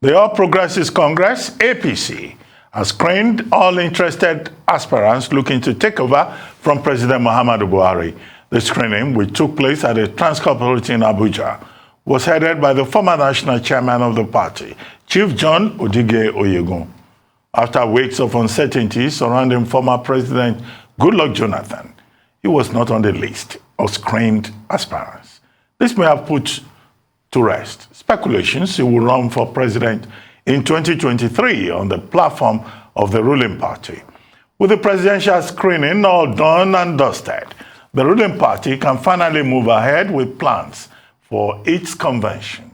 The All Progressives Congress, APC, has screened all interested aspirants looking to take over from President Muhammadu Buhari. The screening, which took place at the Transcorp Hotel in Abuja, was headed by the former national chairman of the party, Chief John Odige Oyegun. After weeks of uncertainty surrounding former President Goodluck Jonathan, he was not on the list of screened aspirants. This may have put to rest speculations he will run for president in 2023 on the platform of the ruling party. With the presidential screening all done and dusted, the ruling party can finally move ahead with plans for its convention.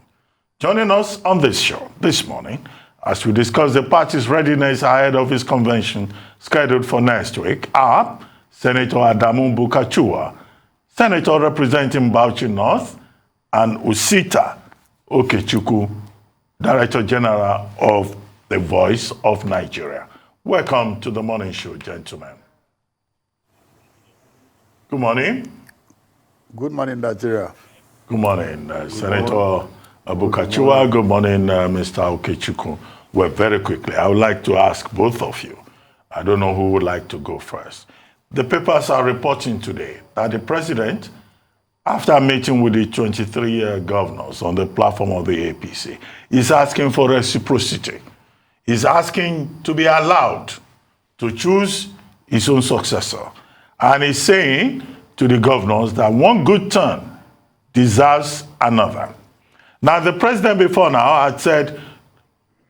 Joining us on this show this morning as we discuss the party's readiness ahead of its convention scheduled for next week are Senator Adamu Bulkachuwa, Senator representing Bauchi North, and Osita Okechukwu, Director General of the Voice of Nigeria. Welcome to the morning show, gentlemen. Good morning. Good morning, Nigeria. Good morning, Senator Bulkachuwa. Good morning, Mr. Okechukwu. Well, very quickly, I would like to ask both of you. I don't know who would like to go first. The papers are reporting today that the president, after meeting with the 23 governors on the platform of the APC, is asking for reciprocity. He's asking to be allowed to choose his own successor. And he's saying to the governors that one good turn deserves another. Now, the president before now had said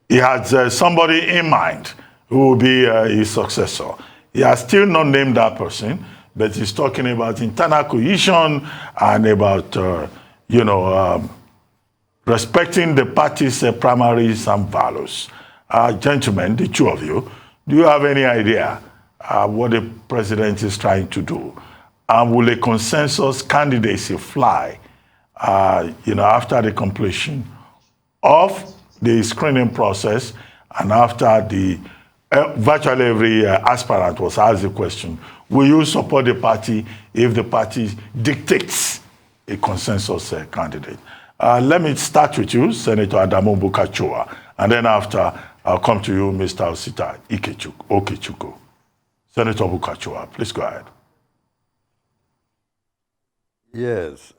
he had somebody in mind who will be his successor. He has still not named that person, but he's talking about internal cohesion and about, respecting the party's primaries and values. Gentlemen, the two of you, do you have any idea what the president is trying to do? And will a consensus candidacy fly, after the completion of the screening process and after the virtually every aspirant was asked the question, will you support the party if the party dictates a consensus candidate? Let me start with you, Senator Adamu Bulkachuwa, and then after I'll come to you, Mr. Osita Okechukwu. Senator Bulkachuwa, please go ahead. Yes,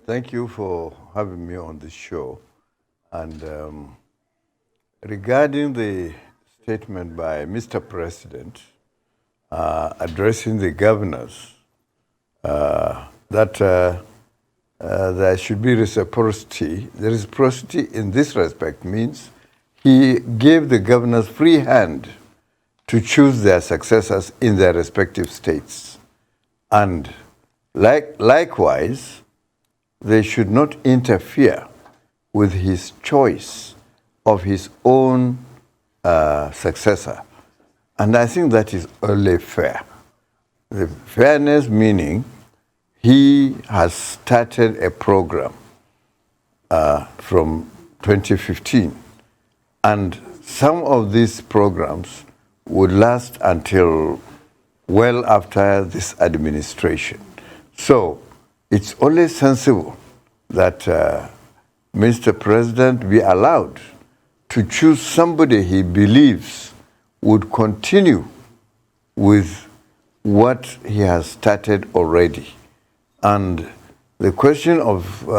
thank you for having me on this show. And regarding the statement by Mr. President addressing the governors that there should be reciprocity. The reciprocity in this respect means he gave the governors free hand to choose their successors in their respective states. And likewise, they should not interfere with his choice of his own successor. And I think that is only fair. The fairness meaning he has started a program from 2015. And some of these programs would last until well after this administration. So it's only sensible that Mr. President be allowed to choose somebody he believes would continue with what he has started already. And the question of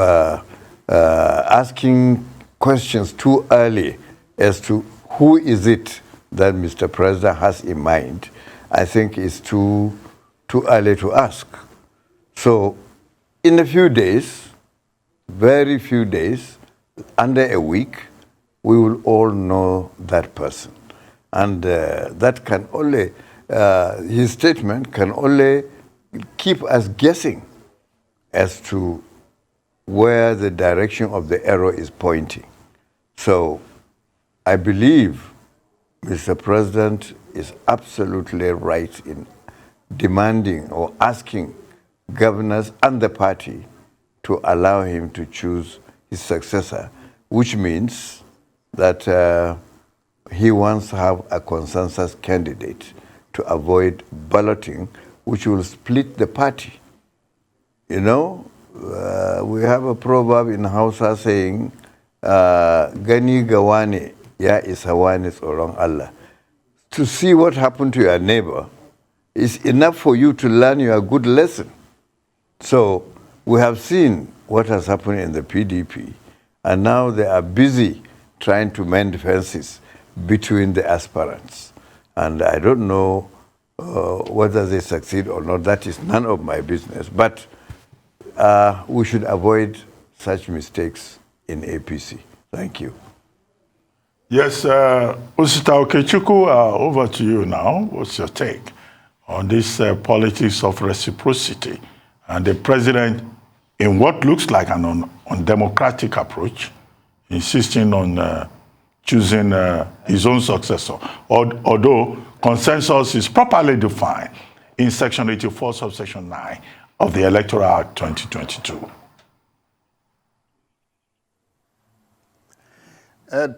asking questions too early as to who is it that Mr. President has in mind, I think is too early to ask. So in a few days, very few days, under a week, we will all know that person. And that can only, his statement can only keep us guessing as to where the direction of the arrow is pointing. So I believe Mr. President is absolutely right in demanding or asking governors and the party to allow him to choose his successor, which means that he wants to have a consensus candidate to avoid balloting, which will split the party. You know, we have a proverb in Hausa saying, gani ga wane ya isa wane tsoron Allah. To see what happened to your neighbor is enough for you to learn your good lesson. So we have seen what has happened in the PDP, and now they are busy trying to mend fences between the aspirants. And I don't know whether they succeed or not. That is none of my business. But we should avoid such mistakes in APC. Thank you. Yes, Osita Okechukwu, over to you now. What's your take on this politics of reciprocity and the president, in what looks like an undemocratic approach, insisting on choosing his own successor, although consensus is properly defined in Section 84, subsection 9 of the Electoral Act 2022.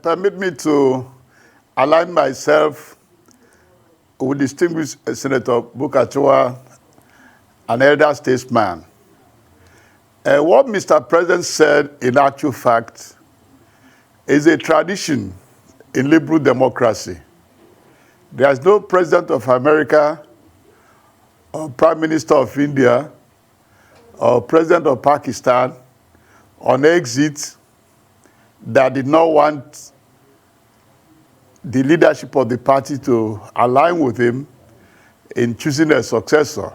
Permit me to align myself with distinguished Senator Bulkachuwa, an elder statesman. What Mr. President said, in actual fact, is a tradition in liberal democracy. There is no president of America, or prime minister of India, or president of Pakistan on exit that did not want the leadership of the party to align with him in choosing a successor.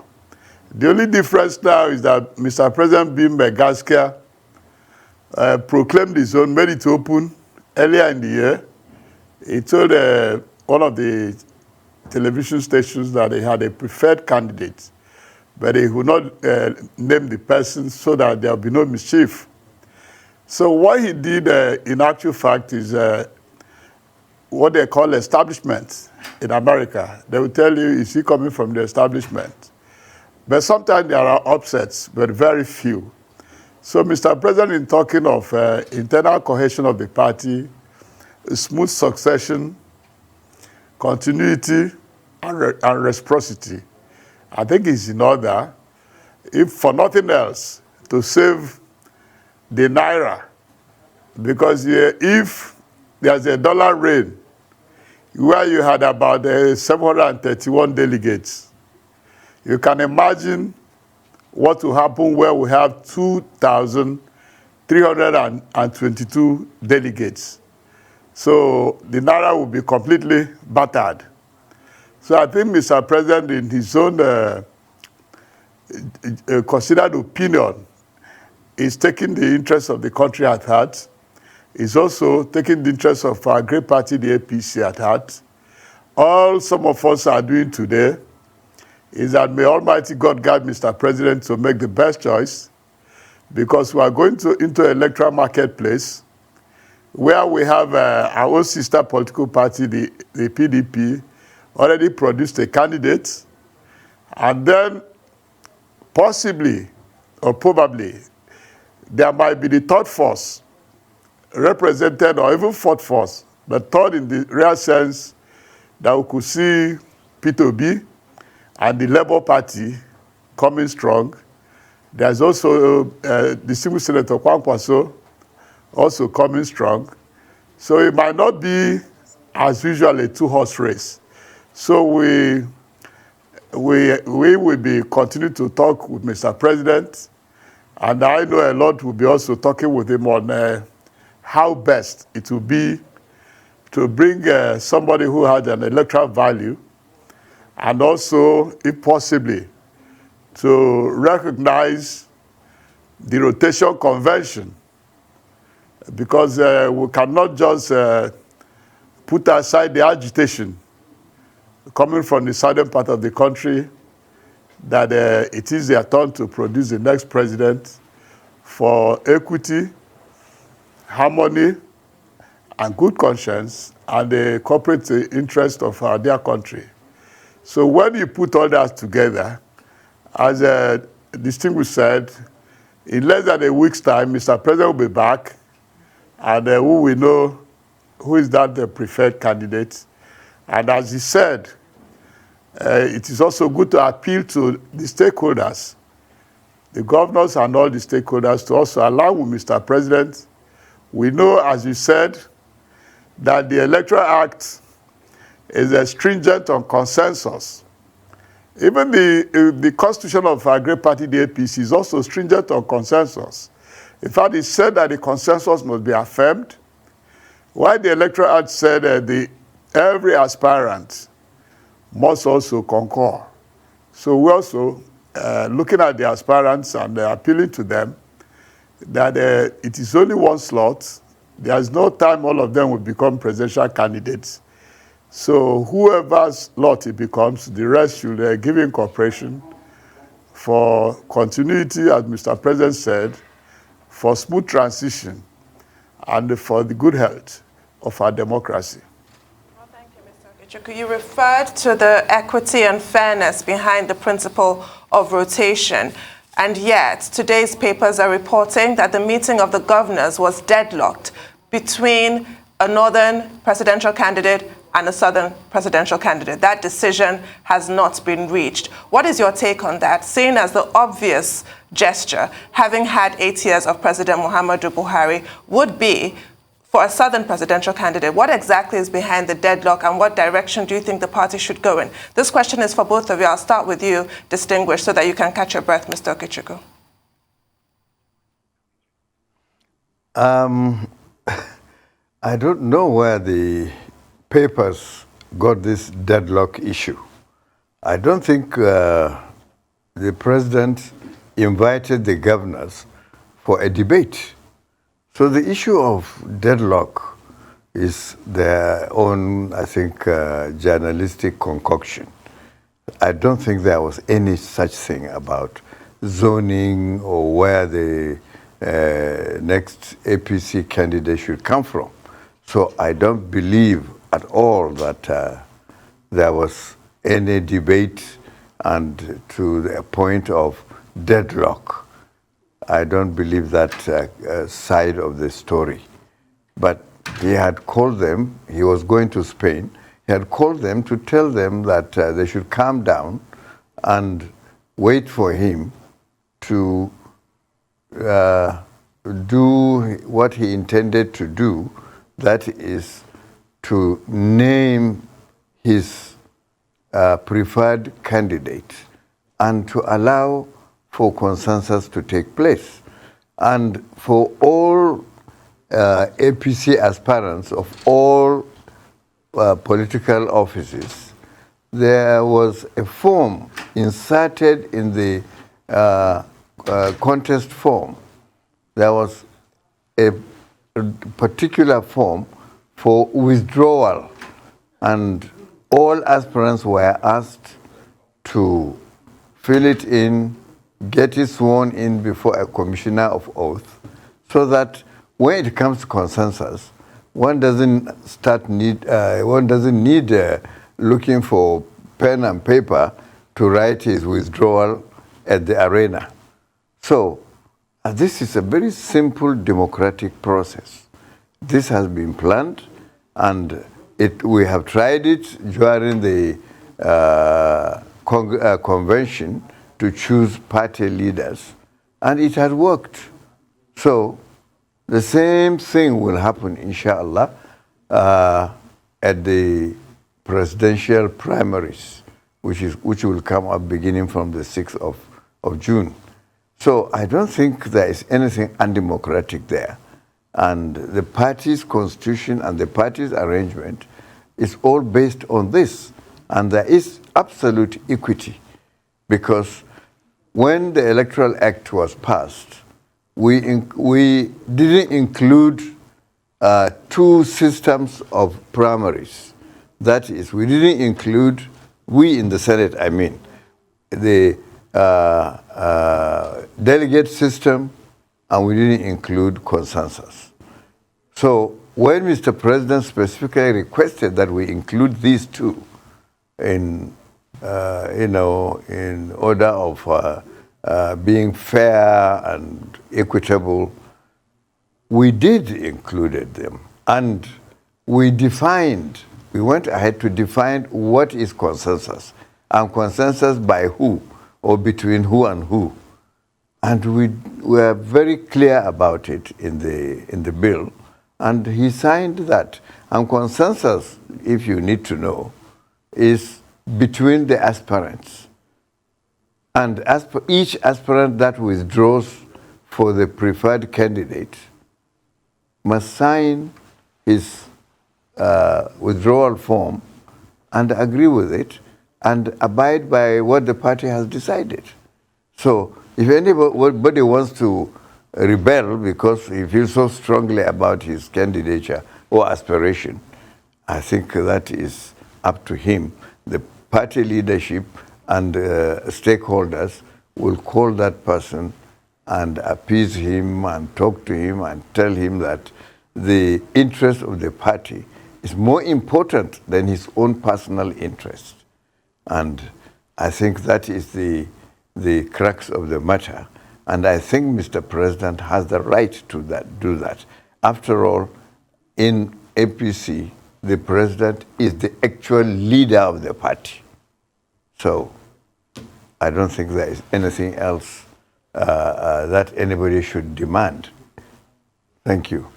The only difference now is that Mr. President Bim Megaskia proclaimed his own, made it open earlier in the year. He told one of the television stations that he had a preferred candidate, but he would not name the person so that there will be no mischief. So what he did in actual fact is what they call establishment in America. They will tell you, is he coming from the establishment? But sometimes there are upsets, but very few. So Mr. President, in talking of internal cohesion of the party, smooth succession, continuity, and reciprocity, I think it's in order, if for nothing else, to save the Naira. Because if there's a dollar reign, where you had about 731 delegates, you can imagine what will happen where we have 2,322 delegates. So the Naira will be completely battered. So I think Mr. President, in his own considered opinion, is taking the interests of the country at heart. Is also taking the interests of our great party, the APC, at heart. All some of us are doing today is that may Almighty God guide Mr. President to make the best choice, because we are going into an electoral marketplace where we have our own sister political party, the PDP, already produced a candidate, and then possibly or probably there might be the third force represented, or even fourth force, but third in the real sense that we could see P2B and the Labour Party coming strong. There's also distinguished Senator Kwankwaso also coming strong. So it might not be, as usual, a two-horse race. So we will be continuing to talk with Mr. President, and I know a lot will be also talking with him on how best it will be to bring somebody who had an electoral value, and also, if possibly, to recognize the rotation convention, because we cannot just put aside the agitation coming from the southern part of the country that it is their turn to produce the next president for equity, harmony, and good conscience, and the corporate interest of our dear country. So when you put all that together, as a distinguished said, in less than a week's time, Mr. President will be back, and we will know who is that the preferred candidate. And as he said, it is also good to appeal to the stakeholders, the governors and all the stakeholders, to also align with Mr. President We know, as you said, that the Electoral Act is stringent on consensus. Even the constitution of our great party, the APC, is also stringent on consensus. In fact, it said that the consensus must be affirmed, while the Electoral Act said that every aspirant must also concur. So we're also looking at the aspirants and appealing to them that it is only one slot. There is no time all of them will become presidential candidates. So whoever's lot it becomes, the rest should give in cooperation for continuity, as Mr. President said, for smooth transition, and for the good health of our democracy. Well, thank you, Mr. Okechukwu. You referred to the equity and fairness behind the principle of rotation. And yet, today's papers are reporting that the meeting of the governors was deadlocked between a northern presidential candidate and a southern presidential candidate. That decision has not been reached. What is your take on that, seen as the obvious gesture, having had 8 years of President Muhammadu Buhari, would be for a southern presidential candidate? What exactly is behind the deadlock, and what direction do you think the party should go in? This question is for both of you. I'll start with you, distinguished, so that you can catch your breath, Mr. Okechukwu. I don't know where the papers got this deadlock issue. I don't think the president invited the governors for a debate. So the issue of deadlock is their own, I think, journalistic concoction. I don't think there was any such thing about zoning or where the next APC candidate should come from. So I don't believe at all that there was any debate and to the point of deadlock. I don't believe that side of the story. But he had called them, he was going to Spain, he had called them to tell them that they should calm down and wait for him to do what he intended to do, that is to name his preferred candidate and to allow for consensus to take place. And for all APC aspirants of all political offices, there was a form inserted in the contest form. There was a particular form for withdrawal, and all aspirants were asked to fill it in, get it sworn in before a commissioner of oath, so that when it comes to consensus, one doesn't need looking for pen and paper to write his withdrawal at the arena. So this is a very simple democratic process. This has been planned, and we have tried it during the convention to choose party leaders, and it has worked. So the same thing will happen, inshallah, at the presidential primaries, which will come up beginning from the 6th of June. So I don't think there is anything undemocratic there. And the party's constitution and the party's arrangement is all based on this. And there is absolute equity, because when the Electoral Act was passed, we didn't include two systems of primaries. That is, we didn't include, we in the Senate, I mean, the delegate system, and we didn't include consensus. So when Mr. President specifically requested that we include these two in order of being fair and equitable, we did include them. And we went ahead to define what is consensus, and consensus by who, or between who and who. And we were very clear about it in the bill. And he signed that. And consensus, if you need to know, is between the aspirants. And each aspirant that withdraws for the preferred candidate must sign his withdrawal form and agree with it and abide by what the party has decided. So if anybody wants to rebel because he feels so strongly about his candidature or aspiration, I think that is up to him. The party leadership and stakeholders will call that person and appease him and talk to him and tell him that the interest of the party is more important than his own personal interest. And I think that is the crux of the matter. And I think Mr. President has the right to do that. After all, in APC, the president is the actual leader of the party. So I don't think there is anything else that anybody should demand. Thank you.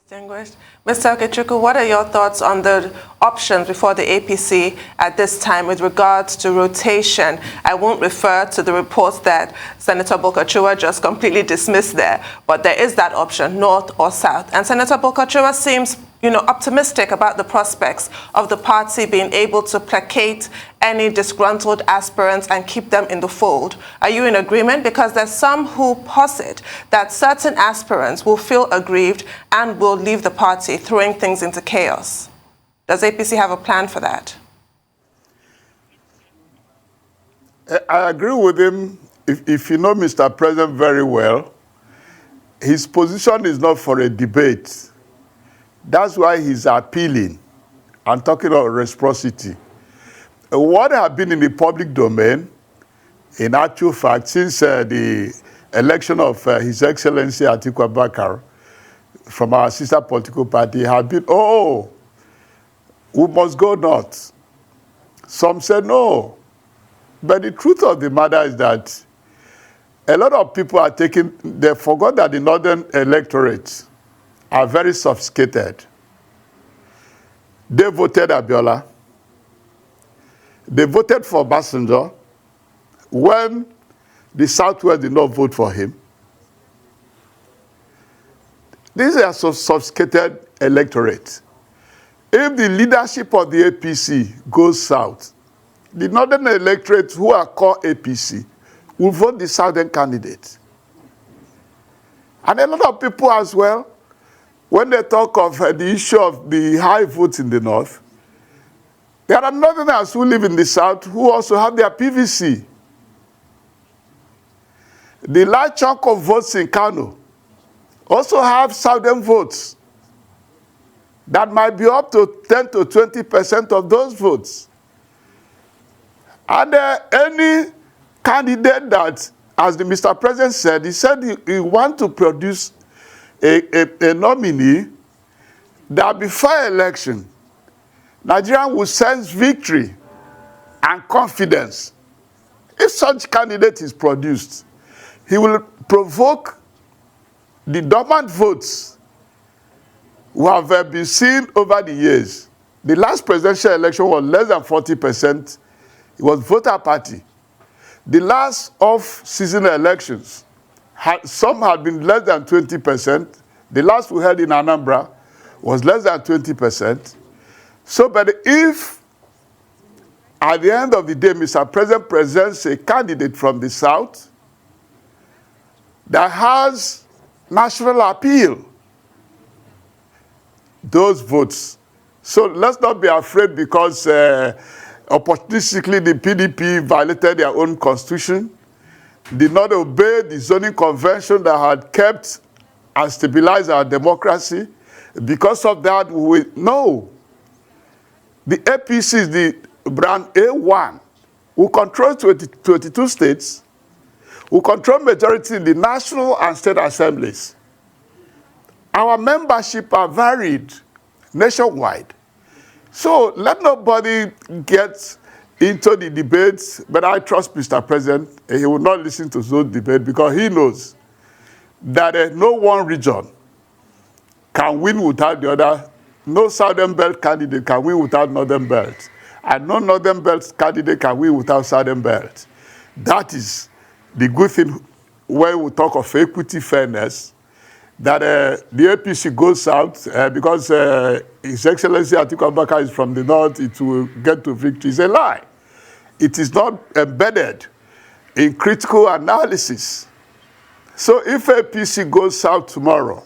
Distinguished. Mr. Okechukwu, what are your thoughts on the options before the APC at this time with regards to rotation? I won't refer to the reports that Senator Bulkachuwa just completely dismissed there, but there is that option, north or south. And Senator Bulkachuwa seems, optimistic about the prospects of the party being able to placate any disgruntled aspirants and keep them in the fold. Are you in agreement? Because there's some who posit that certain aspirants will feel aggrieved and will leave the party, throwing things into chaos. Does APC have a plan for that? I agree with him. If you know Mr. President very well, his position is not for a debate. That's why he's appealing and talking about reciprocity. What has been in the public domain, in actual fact, since the election of His Excellency Atiku Abubakar from our sister political party, have been, we must go north. Some said no. But the truth of the matter is that a lot of people are they forgot that the northern electorate are very sophisticated. They voted Abiola. They voted for Obasanjo when the Southwest did not vote for him. These are sophisticated electorate. If the leadership of the APC goes south, the northern electorate who are called APC will vote the southern candidate. And a lot of people as well, when they talk of the issue of the high votes in the north, there are northerners who live in the south who also have their PVC. The large chunk of votes in Kano also have southern votes that might be up to 10 to 20% of those votes. Are there any candidate that, as the Mr. President said, he said he wants to produce a nominee that before election, Nigeria will sense victory and confidence. If such candidate is produced, he will provoke the dormant votes who have been seen over the years. The last presidential election was less than 40%. It was voter party. The last off-season elections, some had been less than 20%. The last we held in Anambra was less than 20%. So, but if at the end of the day, Mr. President presents a candidate from the South that has national appeal, those votes. So let's not be afraid because opportunistically the PDP violated their own constitution, did not obey the zoning convention that had kept and stabilized our democracy. Because of that, we know the APC is the brand A1 who controls 22 states, who control majority in the national and state assemblies. Our membership are varied nationwide. So let nobody get into the debates, but I trust Mr. President, he will not listen to those debates because he knows that no one region can can win without the other. No Southern Belt candidate can win without Northern Belt. And no Northern Belt candidate can win without Southern Belt. That is the good thing when we talk of equity, fairness, that the APC goes out because His Excellency Atiku Abubakar is from the north, it will get to victory. It's a lie. It is not embedded in critical analysis. So if APC goes south tomorrow,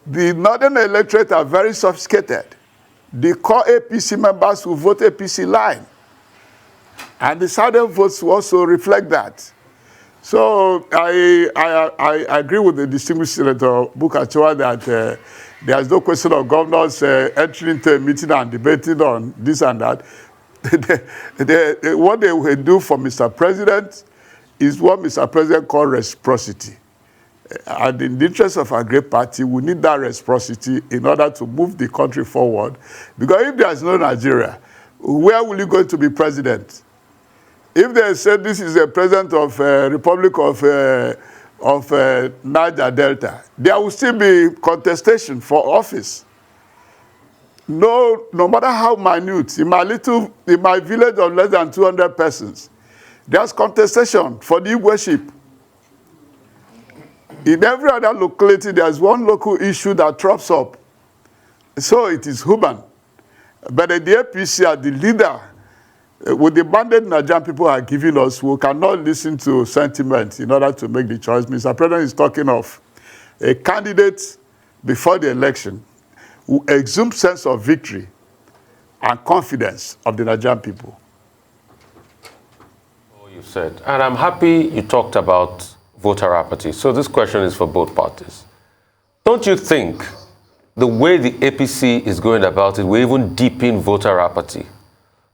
the northern electorate are very sophisticated. The core APC members will vote APC line. And the southern votes will also reflect that. So I agree with the distinguished Senator Bulkachuwa that there's no question of governors entering into a meeting and debating on this and that. What they will do for Mr. President is what Mr. President called reciprocity. And in the interest of our great party, we need that reciprocity in order to move the country forward. Because if there is no Nigeria, where will you go to be president? If they say this is a president of Republic of Niger Delta, there will still be contestation for office. No matter how minute, in my village of less than 200 persons, there's contestation for the leadership. In every other locality, there's one local issue that trops up. So it is human. But the APC are the leader. With the mandate Nigerian people are giving us, we cannot listen to sentiment in order to make the choice. Mr. President is talking of a candidate before the election who exudes sense of victory and confidence of the Nigerian people. Oh, you said. And I'm happy you talked about voter apathy. So this question is for both parties. Don't you think the way the APC is going about it will even deepen voter apathy?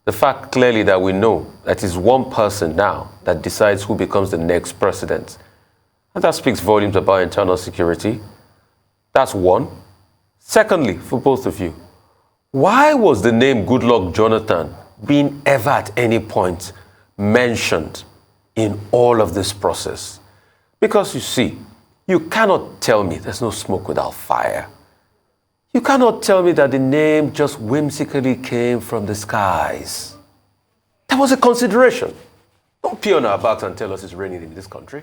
The fact clearly that we know that it's one person now that decides who becomes the next president. And that speaks volumes about internal security. That's one. Secondly, for both of you, why was the name Goodluck Jonathan being ever at any point mentioned in all of this process? Because you see, you cannot tell me there's no smoke without fire. You cannot tell me that the name just whimsically came from the skies. There was a consideration. Don't pee on our backs and tell us it's raining in this country.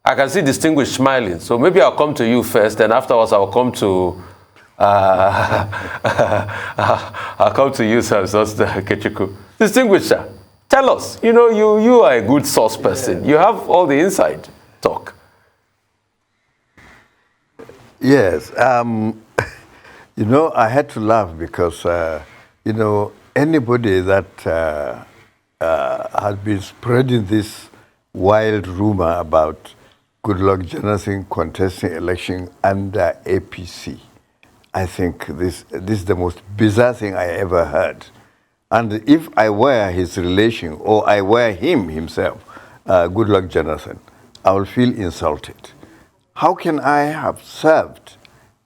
I can see Distinguished smiling, so maybe I'll come to you first, and afterwards I'll come to I'll come to you, Sir Osita Okechukwu. Distinguished, sir, tell us. You know, you are a good source person. You have all the inside talk. Yes, you know, I had to laugh because, you know, anybody that has been spreading this wild rumor about Goodluck Jonathan contesting election under APC, I think this is the most bizarre thing I ever heard. And if I were his relation or I were him himself, Goodluck Jonathan, I will feel insulted. How can I have served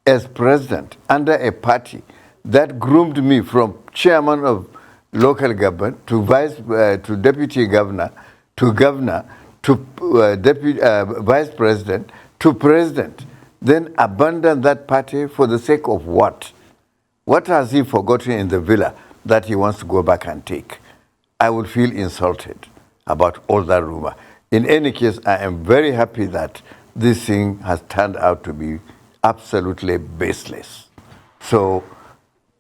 as president under a party that groomed me from chairman of local government to to deputy governor to governor to vice president to president, then abandon that party for the sake of what? What has he forgotten in the villa that he wants to go back and take? I would feel insulted about all that rumor. In any case, I am very happy that this thing has turned out to be absolutely baseless. So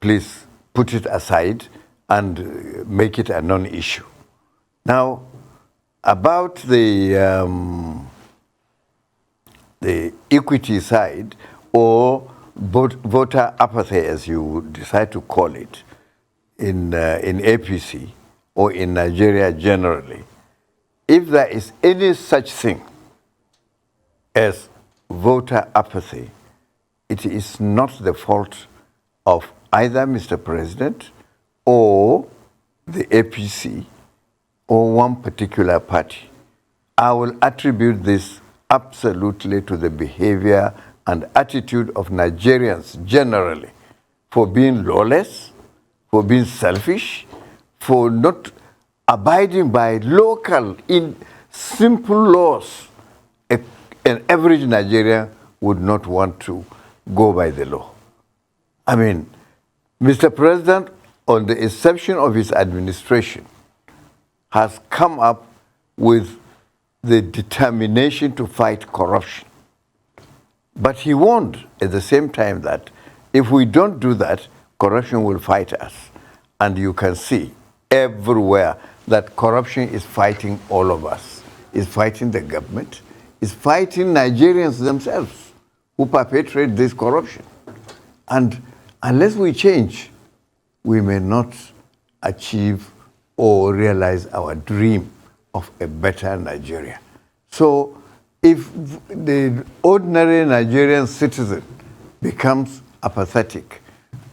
please put it aside and make it a non-issue. Now, about the equity side or voter apathy, as you decide to call it, in APC or in Nigeria generally, if there is any such thing as voter apathy, it is not the fault of either Mr. President or the APC or one particular party. I will attribute this absolutely to the behavior and attitude of Nigerians generally for being lawless, for being selfish, for not abiding by local, in simple laws. An average Nigerian would not want to go by the law. I mean, Mr. President, on the inception of his administration, has come up with the determination to fight corruption. But he warned at the same time that if we don't do that, corruption will fight us. And you can see everywhere that corruption is fighting all of us. It's fighting the government, it's fighting Nigerians themselves who perpetrate this corruption. And unless we change, we may not achieve or realize our dream of a better Nigeria. So if the ordinary Nigerian citizen becomes apathetic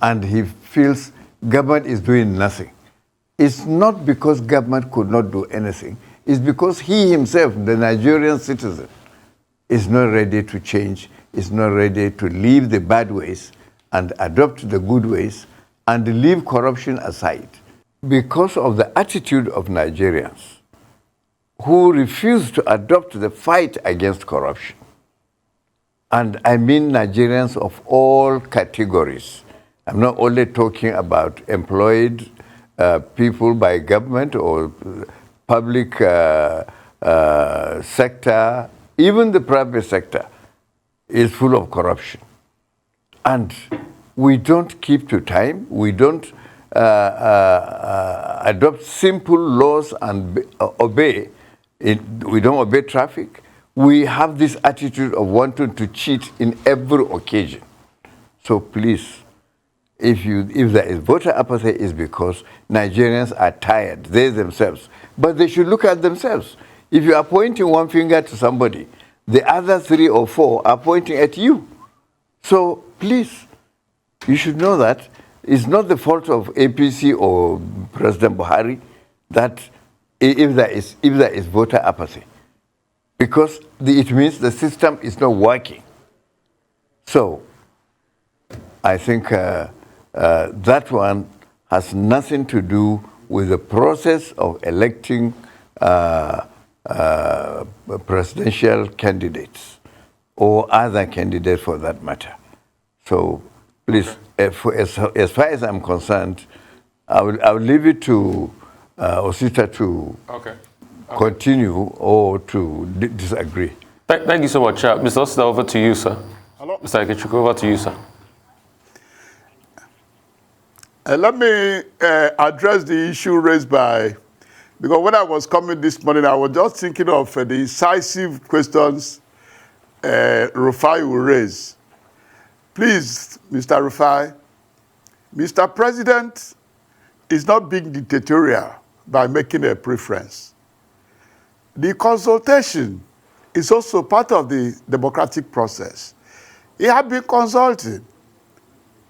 and he feels government is doing nothing, it's not because government could not do anything. It's because he himself, the Nigerian citizen, is not ready to change, is not ready to leave the bad ways and adopt the good ways and leave corruption aside. Because of the attitude of Nigerians who refuse to adopt the fight against corruption, and I mean Nigerians of all categories. I'm not only talking about employed people by government or public sector, even the private sector is full of corruption. And we don't keep to time, we don't adopt simple laws and obey. We don't obey traffic. We have this attitude of wanting to cheat in every occasion. So please, if there is voter apathy, it's because Nigerians are tired, they themselves. But they should look at themselves. If you are pointing one finger to somebody, the other 3 or 4 are pointing at you. So please, you should know that it's not the fault of APC or President Buhari that if there is voter apathy, because it means the system is not working. So I think that one has nothing to do with the process of electing presidential candidates or other candidates for that matter. So please, as far as I'm concerned, I will leave it to Osita to continue or to disagree. Thank you so much. Mr. Osita, over to you, sir. Hello? Mr. Okechukwu, over to you, sir. Let me address the issue raised by, because when I was coming this morning, I was just thinking of the incisive questions Rufai will raise. Please, Mr. Rufai, Mr. President is not being dictatorial by making a preference. The consultation is also part of the democratic process. He has been consulted.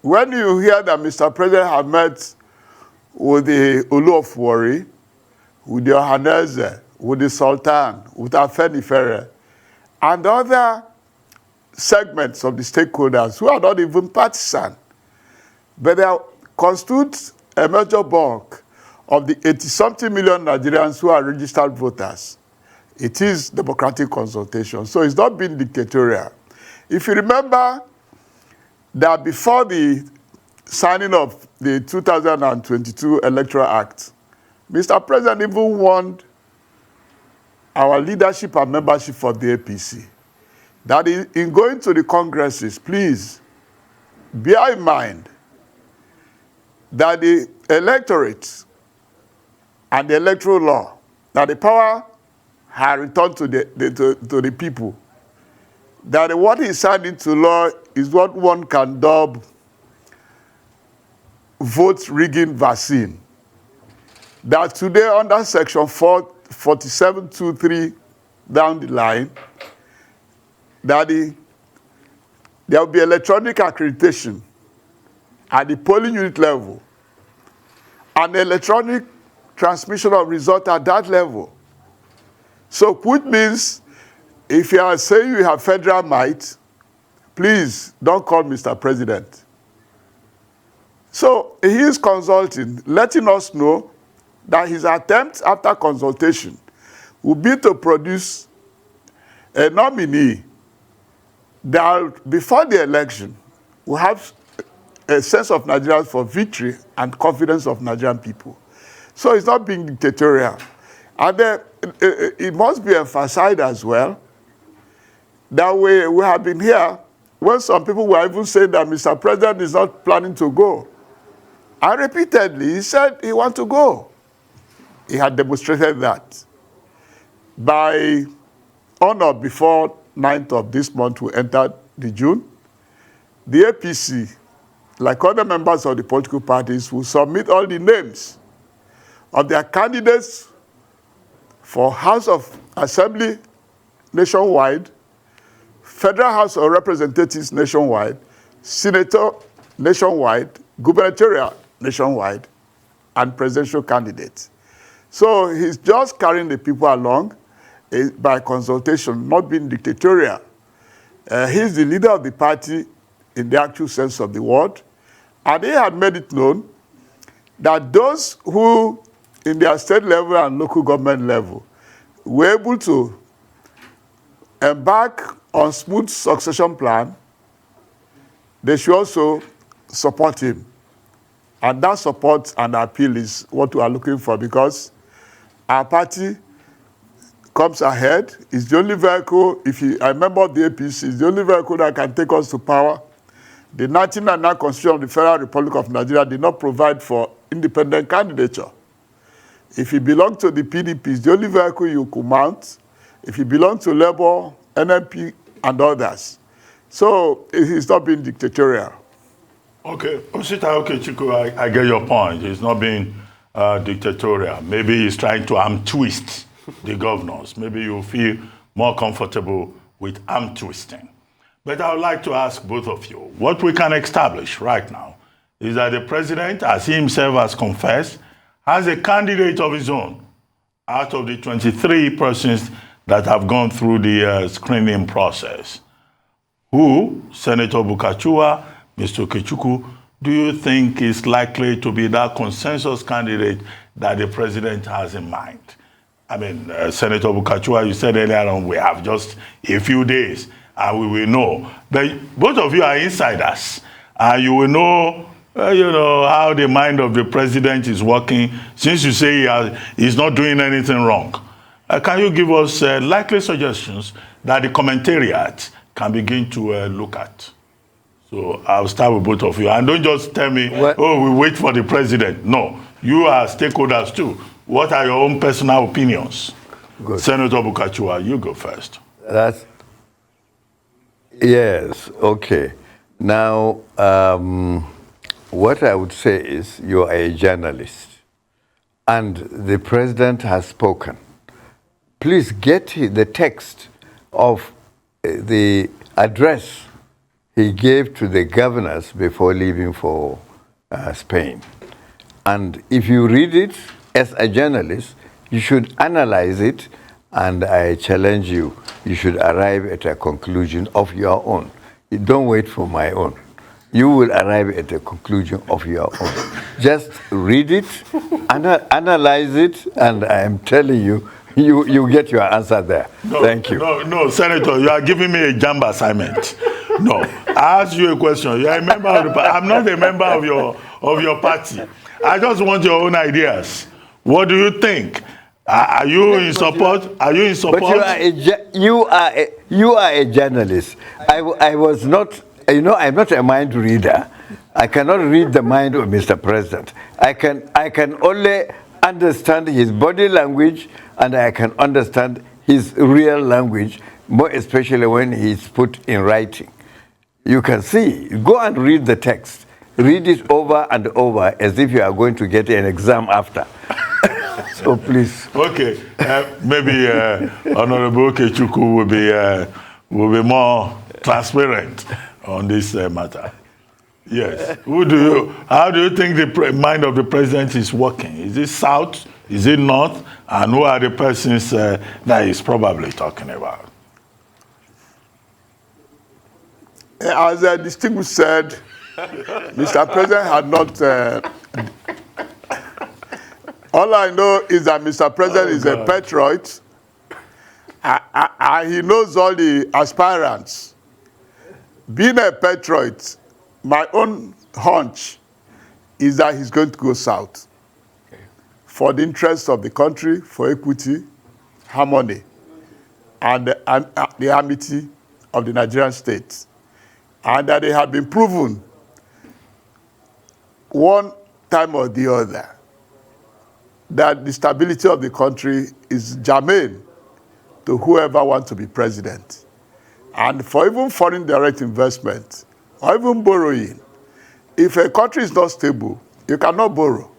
When you hear that Mr. President has met with the Olu of Warri, with the Ohaneze, with the Sultan, with Afenifere, and other segments of the stakeholders who are not even partisan, but they constitute a major bulk of the 80-something million Nigerians who are registered voters. It is democratic consultation, so it's not been dictatorial. If you remember that before the signing of the 2022 Electoral Act, Mr. President even warned our leadership and membership for the APC that in going to the congresses, please bear in mind that the electorate and the electoral law, that the power has returned to the people, that what is signed into law is what one can dub vote rigging vaccine. That today under section 4723 down the line, that there will be electronic accreditation at the polling unit level and electronic transmission of results at that level. So which means if you are saying you have federal might, please don't call Mr. President. So he is consulting, letting us know that his attempt after consultation will be to produce a nominee that before the election, we have a sense of Nigerians for victory and confidence of Nigerian people. So it's not being dictatorial. And then it must be emphasized as well that we have been here when some people were even saying that Mr. President is not planning to go. And repeatedly, he said he wants to go. He had demonstrated that. By honor before 9th of this month, we entered the June, the APC, like other members of the political parties, will submit all the names of their candidates for House of Assembly nationwide, Federal House of Representatives nationwide, Senator nationwide, Gubernatorial nationwide, and presidential candidates. So he's just carrying the people along by consultation, not being dictatorial. He's the leader of the party in the actual sense of the word. And he had made it known that those who, in their state level and local government level, were able to embark on smooth succession plan, they should also support him. And that support and appeal is what we are looking for, because our party comes ahead. It's the only vehicle, if you are a member of the APC, it's the only vehicle that can take us to power. The 1999 Constitution of the Federal Republic of Nigeria did not provide for independent candidature. If you belong to the PDP, it's the only vehicle you could mount. If you belong to Labour, NMP, and others. So it's not being dictatorial. Okay, Osita Okechukwu, I get your point. It's not being dictatorial. Maybe he's trying to arm twist the governors. Maybe you feel more comfortable with arm twisting. But I would like to ask both of you, what we can establish right now is that the president, as he himself has confessed, has a candidate of his own out of the 23 persons that have gone through the screening process. Who, Senator Bulkachuwa, Mr. Okechukwu, do you think is likely to be that consensus candidate that the president has in mind? I mean, Senator Bulkachuwa, you said earlier on, we have just a few days and we will know. But both of you are insiders, and you will know, how the mind of the president is working, since you say he's not doing anything wrong. Can you give us likely suggestions that the commentariat can begin to look at? So I'll start with both of you. And don't just tell me, we wait for the president. No, you are stakeholders too. What are your own personal opinions? Good. Senator Bulkachuwa, you go first. Yes, okay. Now, what I would say is you are a journalist and the president has spoken. Please get the text of the address he gave to the governors before leaving for Spain. And if you read it as a journalist, you should analyze it, and I challenge you, you should arrive at a conclusion of your own. You don't wait for my own. You will arrive at a conclusion of your own. Just read it, analyze it, and I am telling you, you get your answer there. No, thank you. No, Senator, you are giving me a jump assignment. No, I asked you a question. You are a member of the party. I'm not a member of your party. I just want your own ideas. What do you think? Are you in support? Are you in support? But you are a journalist. I was not. I'm not a mind reader. I cannot read the mind of Mr. President. I can only understand his body language, and I can understand his real language, more especially when he's put in writing. You can see. Go and read the text. Read it over and over as if you are going to get an exam after. So please. Okay. Maybe Honorable Okechukwu will be more transparent on this matter. Yes. How do you think the mind of the president is working? Is it south? Is it north? And who are the persons that he's probably talking about? As the distinguished said, Mr. President had not. All I know is that Mr. President is a patriot. He knows all the aspirants. being a patriot, my own hunch is that he's going to go south for the interests of the country, for equity, harmony, and the amity of the Nigerian state. And that they have been proven one time or the other that the stability of the country is germane to whoever wants to be president. And for even foreign direct investment, or even borrowing, if a country is not stable, you cannot borrow.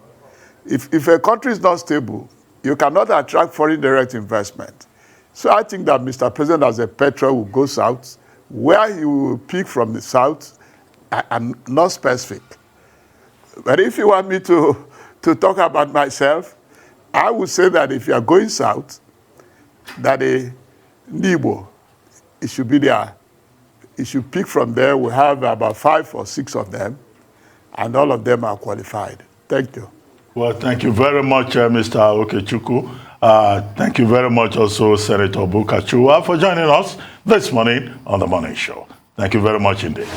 If a country is not stable, you cannot attract foreign direct investment. So I think that Mr. President, as a patriot, will go south. Where he will pick from the south, I'm not specific. But if you want me to talk about myself, I would say that if you are going south, that a Nibo, it should be there. It should pick from there. We have about 5 or 6 of them, and all of them are qualified. Thank you. Well, thank you very much, Mr. Okechukwu. Thank you very much also, Senator Bulkachuwa, for joining us this morning on The Morning Show. Thank you very much indeed.